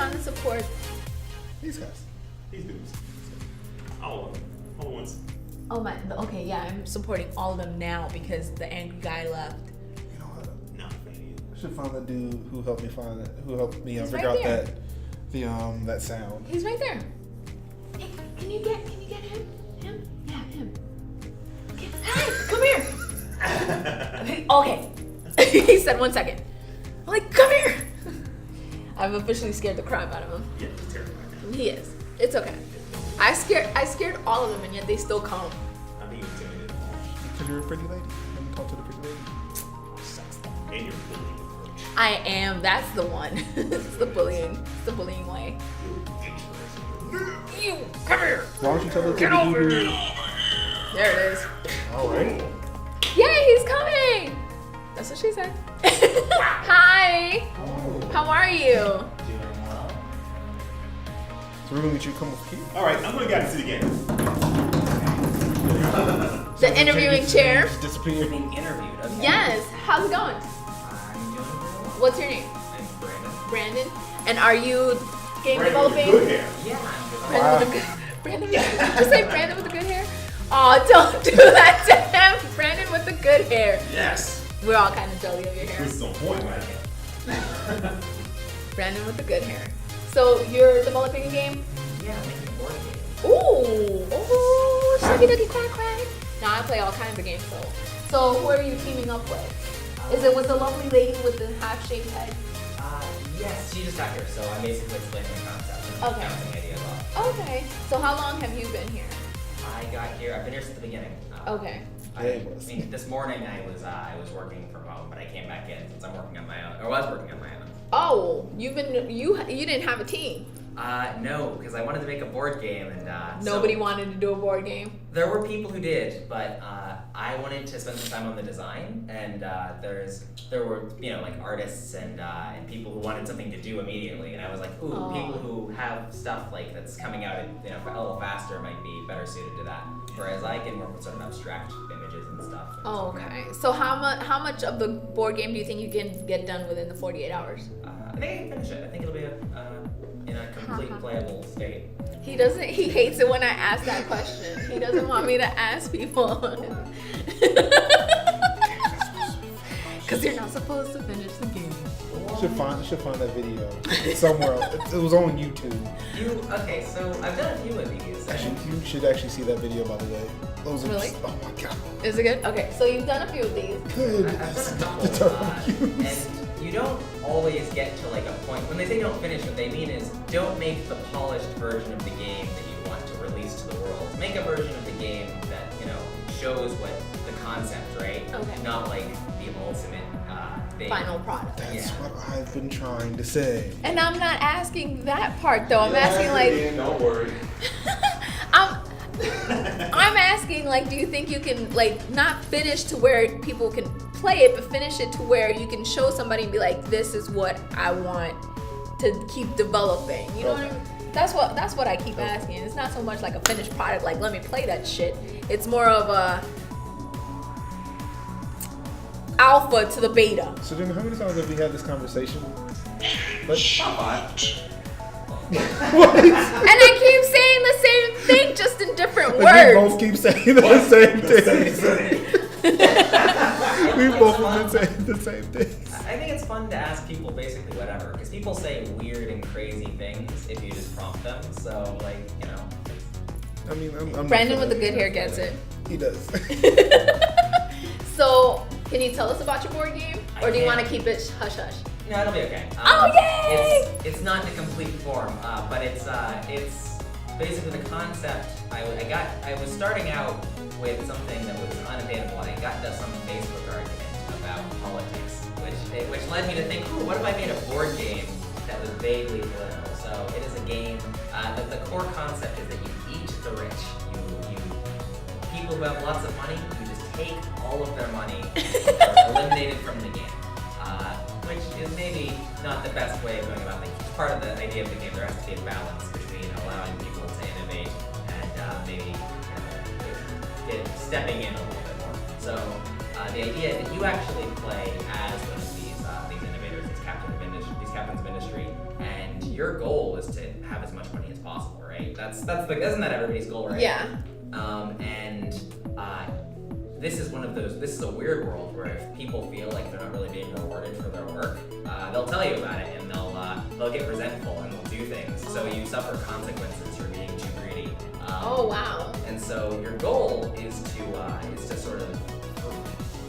trying to support these guys. These dudes. All of them. All at once. Oh my, okay, yeah, I'm supporting all of them now because the angry guy left. You know what? Not a fan either. I should find the dude who helped me find it. Who helped me He's figure right out there. that sound. He's right there. Hey, can you get him? Him? Yeah, him. Okay. Hey, come here. Okay. He said 1 second. I'm like, come here. I've officially scared the crap out of him. Yeah, he's terrifying. He is. It's okay. I scared all of them, and yet they still come. I think you're intimidated. Because you're a pretty lady. Let me talk to the pretty lady. And you're bullying approach. I am. That's the one. It's the bullying. It's the bullying way. You come here. Why don't you tell the Get over here. There it is. All right. Yay, he's coming. That's what she said. Hi. How are you? Doing well. So we're gonna get you to come with Keith. All right, I'm going to get into the game. The interviewing chair. Just disappeared. Being interviewed. Okay. Yes. How's it going? I'm doing really well. What's your name? I'm Brandon. Brandon. And are you game Brandon with developing? good hair. Yeah, I'm good. Brandon with the good. Brandon. Did you say Brandon with the good hair? Oh, don't do that to him. Brandon with the good hair. Yes. We're all kind of jelly of your hair. This is on point, man. Brandon with the good hair. So you're developing a game? Yeah, I'm making a board game. Ooh, shucky ducky quack quack. Now I play all kinds of games though. So who are you teaming up with? Is it with the lovely lady with the half-shaped head? Yes, she just got here, so I'm basically explaining the concept and Okay. bouncing ideas off. Okay. So how long have you been here? I got here. I've been here since the beginning. Okay. I mean, this morning I was working from home, but I came back in since I'm working on my own. Or was working on my own. Oh, you didn't have a team. No, because I wanted to make a board game, and Nobody so wanted to do a board game. there were people who did, but I wanted to spend some time on the design, and there were like artists and people who wanted something to do immediately, and I was like, ooh, Oh. people who have stuff like that's coming out a little faster might be better suited to that, whereas I can work with sort of abstract images and stuff. Oh, okay. So how much of the board game do you think you can get done within the 48 hours? I think I can finish it. I think it'll be in a complete playable state. He hates it when I ask that question. He doesn't want me to ask people. Because you're not supposed to finish the game. Should find that video somewhere else. It was on YouTube. Okay, so I've done a few of these. Actually, you should actually see that video, by the way. Those are Really? just, oh my god. Is it good? Okay, so you've done a few of these. Good. I've done a couple, The term used. and you don't always get to like a point. When they say don't finish, what they mean is don't make the polished version of the game that you want to release to the world. Make a version of the game that shows what the concept, right? Okay. Not like the ultimate thing. Final product. That's Yeah. what I've been trying to say. And I'm not asking that part though. I'm asking like Don't worry. I'm asking like, do you think you can like not finish to where people can play it, but finish it to where you can show somebody and be like, this is what I want to keep developing. You know what I mean? That's what I keep asking. It's not so much like a finished product, like let me play that shit. It's more of a alpha to the beta. So then how many times have we had this conversation? But And I keep saying the same thing, just in different we words. both keep saying the same thing. We both have been saying the same thing. I think it's fun to ask people basically whatever, because people say weird and crazy things if you just prompt them. So I mean, I'm Brandon with the good hair gets it. He does. So, can you tell us about your board game, or do you can. want to keep it hush hush? No, it'll be okay. Oh, yay! It's not in a complete form, but it's basically the concept. I was starting out with something that was unattainable. I got into some Facebook argument about politics, which led me to think, ooh, what if I made a board game that was vaguely political? So it is a game that the core concept is that you eat the rich. You people who have lots of money, you just take all of their money and they're eliminated from the game. Which is maybe not the best way of going about things. It's part of the idea of the game. There has to be a balance between allowing people to innovate and maybe stepping in a little bit more. So the idea is that you actually play as one of these innovators, these captains of industry, and your goal is to have as much money as possible, right? Isn't that everybody's goal, right? Yeah. This is a weird world where if people feel like they're not really being rewarded for their work, they'll tell you about it and they'll get resentful and they'll do things. So you suffer consequences for being too greedy. Oh wow. And so your goal is to sort of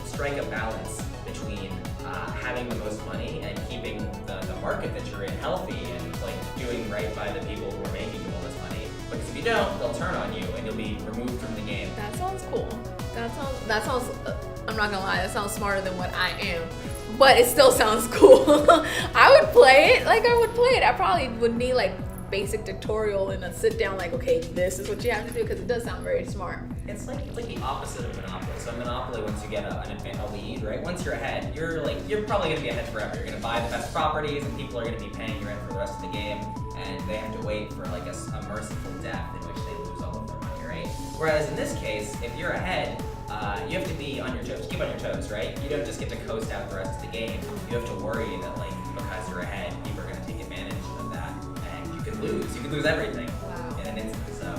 strike a balance between having the most money and keeping the market that you're in healthy and like doing right by the people who are making you all this money. Because if you don't, they'll turn on you and you'll be removed from the game. That sounds cool. That sounds. I'm not gonna lie. That sounds smarter than what I am, but it still sounds cool. I would play it. I probably would need like basic tutorial and a sit down. Like, okay, this is what you have to do because it does sound very smart. It's like the opposite of Monopoly. So Monopoly, once you get a lead, right? Once you're ahead, you're probably gonna be ahead forever. You're gonna buy the best properties, and people are gonna be paying you rent for the rest of the game, and they have to wait for like a merciful death in which they lose all of their money, right? Whereas in this case, if you're ahead, you have to be on your toes, keep on your toes, right? You don't just get to coast out the rest of the game. You have to worry that like because you're ahead, people are gonna take advantage of that, and you could lose. You could lose everything in an instant. So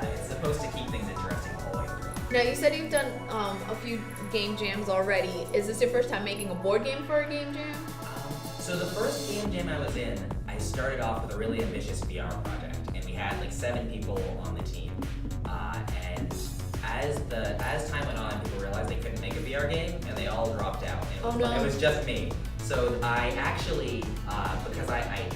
it's supposed to keep things interesting the whole way through. Now you said you've done a few game jams already. Is this your first time making a board game for a game jam? So the first game jam I was in, I started off with a really ambitious VR project, and we had like 7 people on the team. And as time went on, people realized they couldn't make a VR game, and they all dropped out. And it was just me. So I actually, because I'm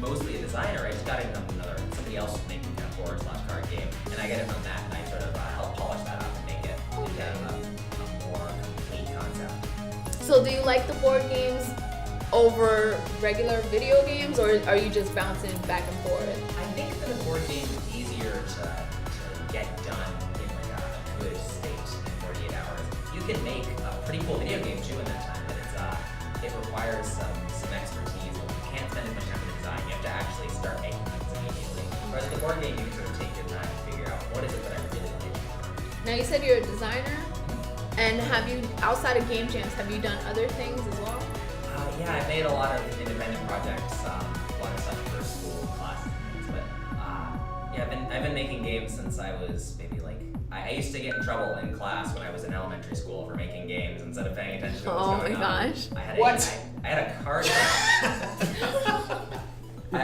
mostly a designer, I just got in on somebody else making a board/card game, and I get it from that, and I sort of help polish that up and make it a more complete concept. So do you like the board games over regular video games, or are you just bouncing back and forth? I think that a board game is easier to get done in like a good state in 48 hours. You can make a pretty cool video game too in that time, but it requires some expertise. Like you can't spend as much time in design. You have to actually start making things immediately. Whereas with a board game, you can sort of take your time and figure out what is it that I really like. Now you said you're a designer, and have you, outside of game jams, have you done other things as well? Yeah, I've made a lot of independent projects, a lot of stuff for school classes and things, but yeah, I've been making games since I was maybe like, I used to get in trouble in class when I was in elementary school for making games instead of paying attention to what was going on. Gosh. I had a card I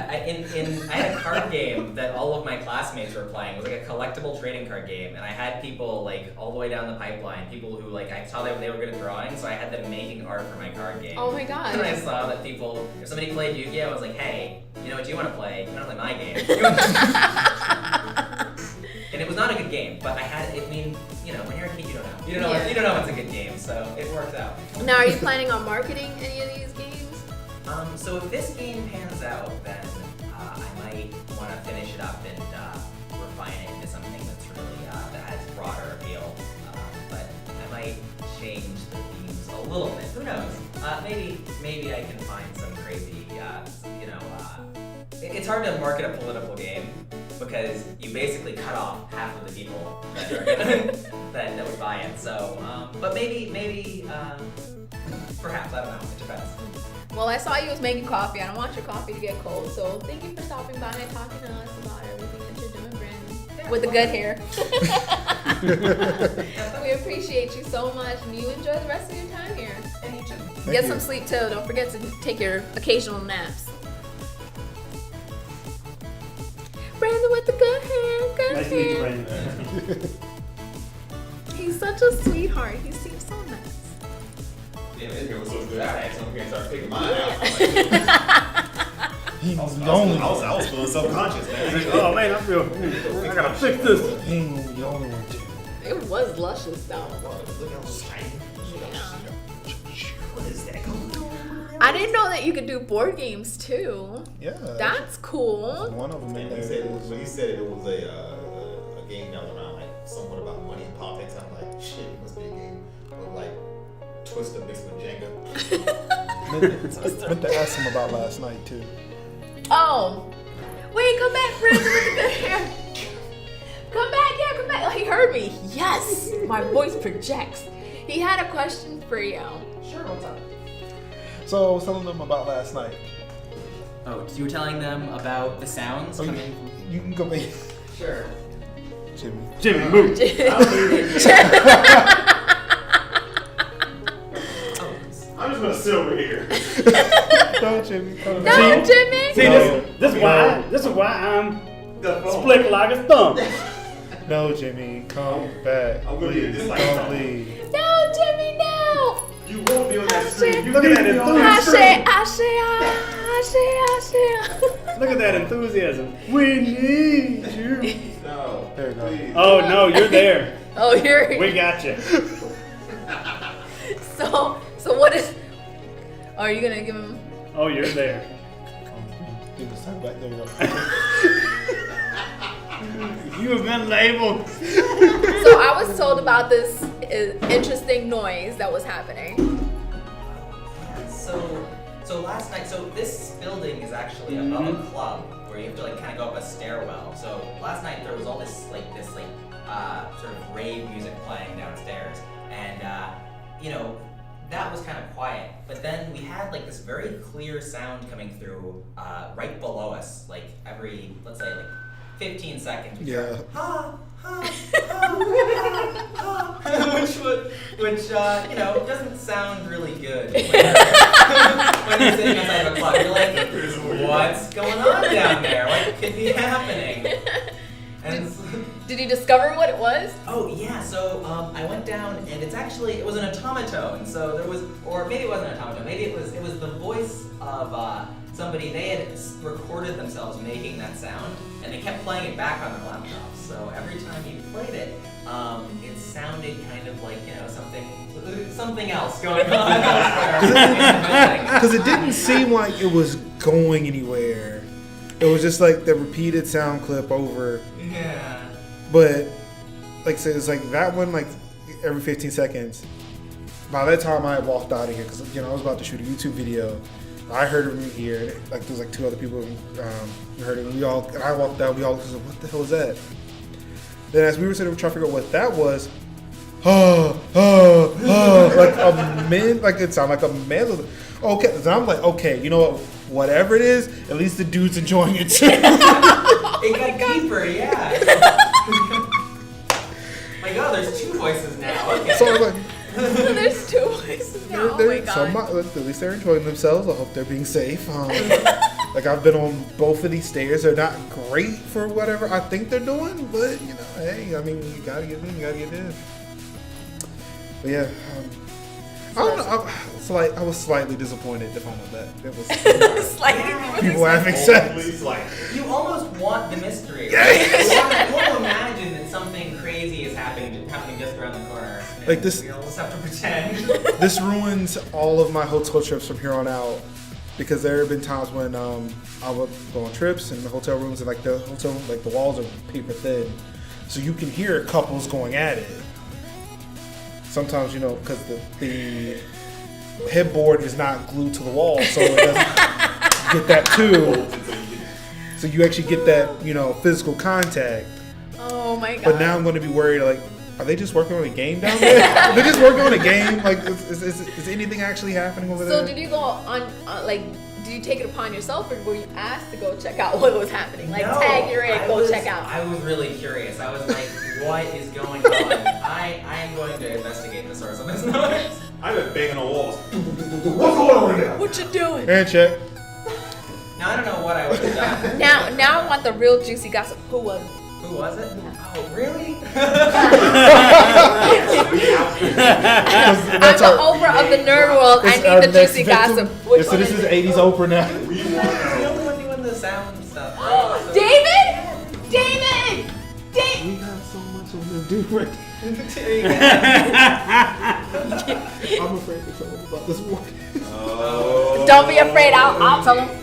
had a card game that all of my classmates were playing. It was like a collectible trading card game, and I had people like all the way down the pipeline, people who like I saw they were good at drawing, so I had them making art for my card game. Oh my god. And I saw that if somebody played Yu-Gi-Oh, I was like, hey, you know what you want to play? You want to play my game? And it was not a good game, but when you're a kid, you don't know. You don't know what's a good game, so it worked out. Now, are you planning on marketing any of these games? So if this game pans out, then I might want to finish it up and refine it into something that's really that has broader appeal. But I might change the themes a little bit. Who knows? Maybe I can find some crazy. It's hard to market a political game because you basically cut off half of the people that are that would buy it. So, but maybe perhaps, I don't know. It depends. Well, I saw you was making coffee. I don't want your coffee to get cold, so thank you for stopping by and talking to us about everything that you're doing, Brandon. Yeah, with the good hair. We appreciate you so much, and you enjoy the rest of your time here. And you too. Get some sleep too. Don't forget to take your occasional naps. Brandon with the good hair, good Nice to meet you, hair. Brandon. He's such a sweetheart. He seems so nice. Yeah, this girl was so good. I had something to start picking mine out. He I was was lonely. feeling self-conscious, man. Oh man, I gotta fix this. He ain't the only one too. It was luscious though. Look how shiny. What is that going on? I didn't know that you could do board games too. Yeah. That's cool. One of them in And there. when he said it was a game that was around like somewhat about money and politics. I'm like, shit, it must be a game. But like Twister mixed with Jenga. Meant to ask him about last night too. Oh. Wait, come back, Brandon with the good hair. Come back, yeah, come back. Oh, he heard me. Yes. My voice projects. He had a question for you. Sure, what's up? So I was telling them about last night. Oh, you were telling them about the sounds Oh, coming. you can go back. Sure. Jimmy. Jimmy, move. I'm just gonna sit over here. No, Jimmy. Come No, back. Jimmy. See, No. this is why I'm split like a thumb. No, Jimmy. Come back. I'm gonna be Please, just like don't Tom. leave. No, Jimmy, no. You won't be on that screen. You Look at that need to be on that enthusiasm. Look at that enthusiasm. We need you. No. There you go. Please. Oh no, you're there. Oh, you're. We got you. So what is? Are you gonna give him? Oh, you're there. Give us time back. There you go. You have been labeled. So I was told about this interesting noise that was happening. So last night, so this building is actually above a club where you have to like kind of go up a stairwell. So last night there was all this sort of rave music playing downstairs, and you know, that was kind of quiet. But then we had like this very clear sound coming through right below us, like every, let's say, like 15 seconds. We Yeah. heard, ha, ha, ha, ha, ha, which you know, doesn't sound really good when you're sitting outside of a club. You're like, what's going on down there? What could be happening? And Did you discover what it was? oh yeah, so I went down and it was an automaton. So there was, or maybe it wasn't an automaton. Maybe it was the voice of somebody. They had recorded themselves making that sound, and they kept playing it back on their laptops. So every time you played it, it sounded kind of like, you know, something else going on elsewhere. Because it didn't seem like it was going anywhere. It was just like the repeated sound clip over. Yeah. But like I said, it's like that one, like every 15 seconds. By that time, I had walked out of here because, you know, I was about to shoot a YouTube video. I heard it from here. Like there was like two other people who heard it. And I walked out. We all was like, "What the hell is that?" Then as we were sitting trying to figure out what that was, like a man, like it sounded like a man. Okay, so I'm like, okay, you know what? Whatever it is, at least the dude's enjoying it too. It got deeper, yeah. Like, oh, there's two voices now. Okay. So I was like, There's two voices now. Oh my god. at least they're enjoying themselves. I hope they're being safe. Like I've been on both of these stairs. They're not great for whatever I think they're doing, but you know, hey, I mean, you gotta get in, you gotta get in. But yeah, I don't know. I was slightly disappointed to find out that it was Slightly. people having sex. You almost want the mystery. Right? You want to imagine that something crazy is happening just around the corner. And Like this- we all just have to pretend. This ruins all of my hotel trips from here on out, because there have been times when I would go on trips and the hotel rooms and like the hotel, like the walls are paper thin, so you can hear couples going at it. Sometimes, you know, because the headboard is not glued to the wall, so it doesn't get that too. So you actually get that, you know, physical contact. Oh my god. But now I'm going to be worried, like, are they just working on a game down there? Are they just working on a game? Like, is anything actually happening over there? So did you go on like? Did you take it upon yourself, or were you asked to go check out what was happening? Like, No, tag your in, go check out. I was really curious. I was like, what is going on? I am going to investigate the source of this noise. I've been banging on walls. What's going on there? What you doing? Hand check. Now I don't know what I would have done. Now I want the real juicy gossip. Who was it? Who was it? Oh, really? I'm the Oprah of the nerd world. I It's our need the next juicy victim. gossip. Which So one this is is it? 80s Oprah now. We He's want the only one doing the sound stuff. So- David! David! David! We got so much on this dude right There you go. I'm afraid to tell him about this morning. Don't be afraid. I'll tell him.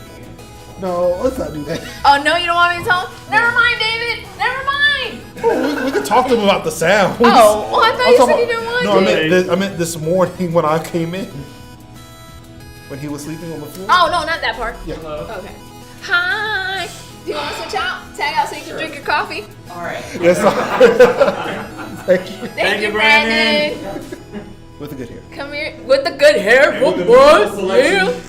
No, let's not do that. Oh no, you don't want me to tell him? Never mind, David. Never mind. Oh, we can talk to him about the sound. Oh, I thought I'm you talking said you didn't want No, to. I meant this morning when I came in. When he was sleeping on the floor. Oh no, not that part. Yeah. Okay. Hi. Do you want to switch out? Tag out so you can drink your coffee. All right. Yes, thank you. Thank you, Brandon. Brandon. With a good hair. Come here with the good hair. And What with the was? selection. Yeah.